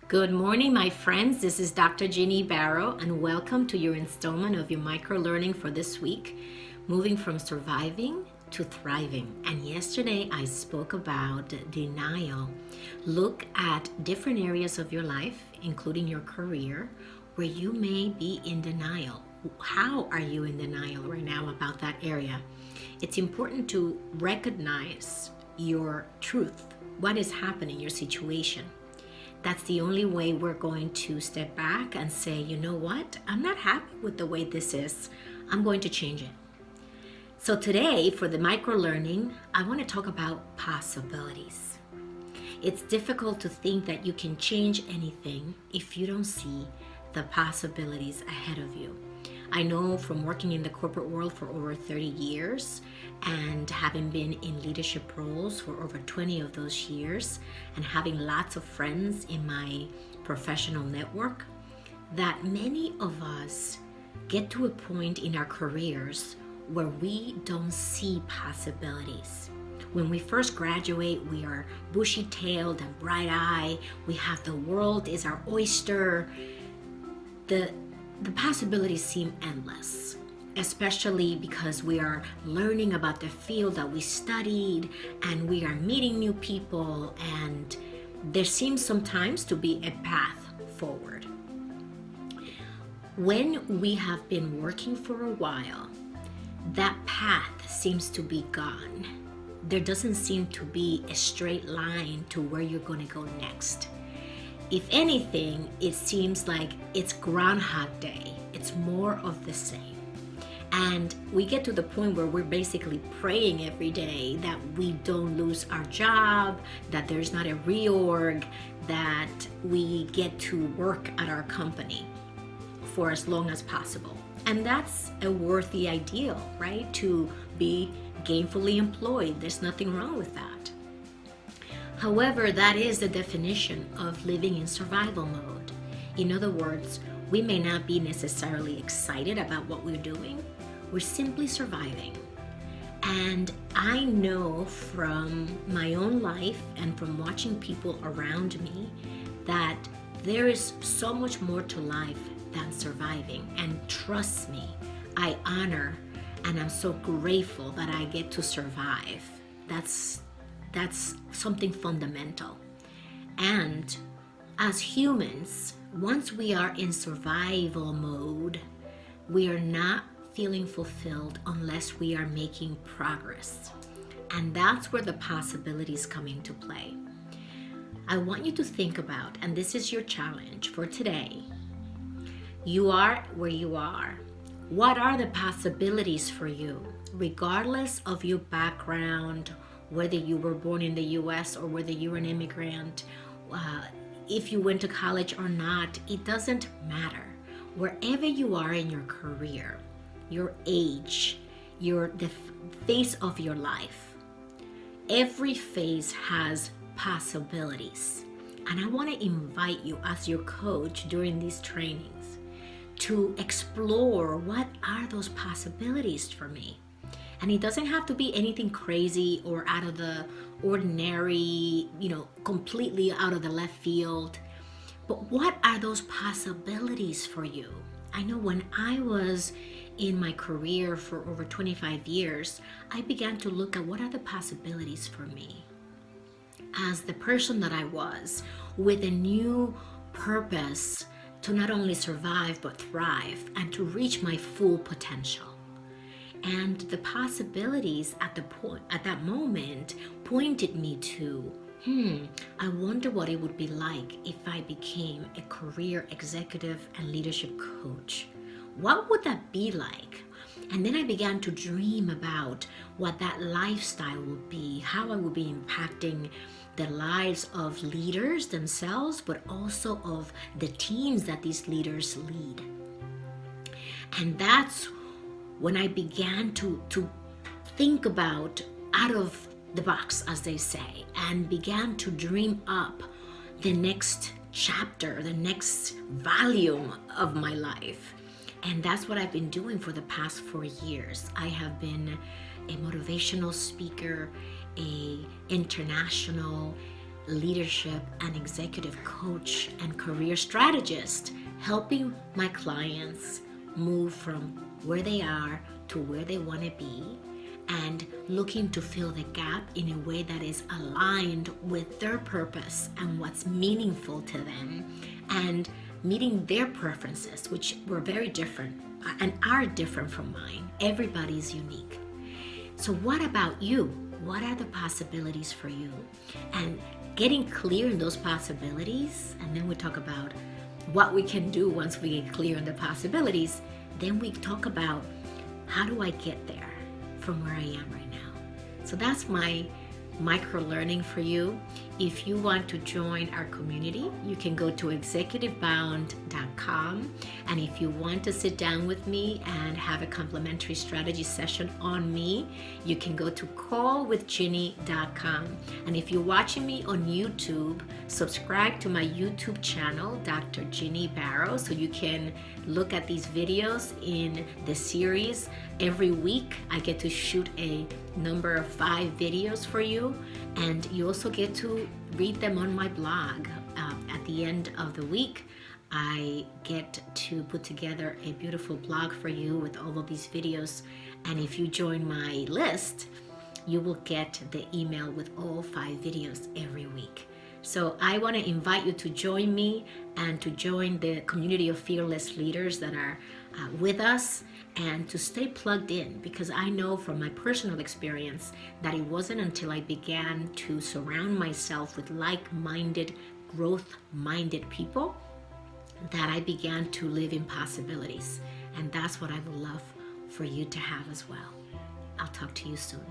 Good morning, my friends. This is Dr. Ginny Barrow, and welcome to your installment of your micro learning for this week, moving from surviving to thriving. And yesterday I spoke about denial. Look at different areas of your life, including your career, where you may be in denial. How are you in denial right now about that area? It's important to recognize your truth, what is happening, your situation. That's the only way we're going to step back and say, you know what? I'm not happy with the way this is. I'm going to change it. So today, for the micro learning, I want to talk about possibilities. It's difficult to think that you can change anything if you don't see the possibilities ahead of you. I know from working in the corporate world for over 30 years and having been in leadership roles for over 20 of those years and having lots of friends in my professional network, that many of us get to a point in our careers where we don't see possibilities. When we first graduate, we are bushy-tailed and bright-eyed. We have the world is our oyster. The possibilities seem endless, especially because we are learning about the field that we studied and we are meeting new people, and there seems sometimes to be a path forward. When we have been working for a while, that path seems to be gone. There doesn't seem to be a straight line to where you're going to go next. If anything, it seems like it's Groundhog Day. It's more of the same. And we get to the point where we're basically praying every day that we don't lose our job, that there's not a reorg, that we get to work at our company for as long as possible. And that's a worthy ideal, right? To be gainfully employed. There's nothing wrong with that. However, that is the definition of living in survival mode. In other words, we may not be necessarily excited about what we're doing. We're simply surviving. And I know from my own life and from watching people around me that there is so much more to life than surviving. And trust me, I honor and I'm so grateful that I get to survive. That's something fundamental. And as humans, once we are in survival mode, we are not feeling fulfilled unless we are making progress. And that's where the possibilities come into play. I want you to think about, and this is your challenge for today, you are where you are. What are the possibilities for you, regardless of your background, whether you were born in the US or whether you're an immigrant, if you went to college or not, it doesn't matter. Wherever you are in your career, your age, the phase of your life, every phase has possibilities. And I want to invite you as your coach during these trainings to explore what are those possibilities for me. And it doesn't have to be anything crazy or out of the ordinary, completely out of the left field. But what are those possibilities for you? I know when I was in my career for over 25 years, I began to look at what are the possibilities for me as the person that I was, with a new purpose to not only survive but thrive and to reach my full potential. And the possibilities at that moment pointed me to, I wonder what it would be like if I became a career executive and leadership coach. What would that be like? And then I began to dream about what that lifestyle would be, how I would be impacting the lives of leaders themselves, but also of the teams that these leaders lead. And that's when I began to think about out of the box, as they say, and began to dream up the next chapter, the next volume of my life. And that's what I've been doing for the past 4 years. I have been a motivational speaker, a international leadership and executive coach and career strategist, helping my clients move from where they are to where they want to be, and looking to fill the gap in a way that is aligned with their purpose and what's meaningful to them, and meeting their preferences, which were very different and are different from mine. Everybody's unique. So what about you? What are the possibilities for you? And getting clear in those possibilities, and then we talk about what we can do once we get clear in the possibilities. Then we talk about, how do I get there from where I am right now? So that's my micro learning for you. If you want to join our community, you can go to executivebound.com. And if you want to sit down with me and have a complimentary strategy session on me, you can go to callwithginny.com. And if you're watching me on YouTube, subscribe to my YouTube channel, Dr. Ginny Barrow, so you can look at these videos in the series. Every week, I get to shoot a number of 5 videos for you, and you also get to read them on my blog. At the end of the week, I get to put together a beautiful blog for you with all of these videos, and if you join my list, you will get the email with all 5 videos every week. So I want to invite you to join me and to join the community of fearless leaders that are with us, and to stay plugged in, because I know from my personal experience that it wasn't until I began to surround myself with like-minded, growth-minded people that I began to live in possibilities. And that's what I would love for you to have as well. I'll talk to you soon.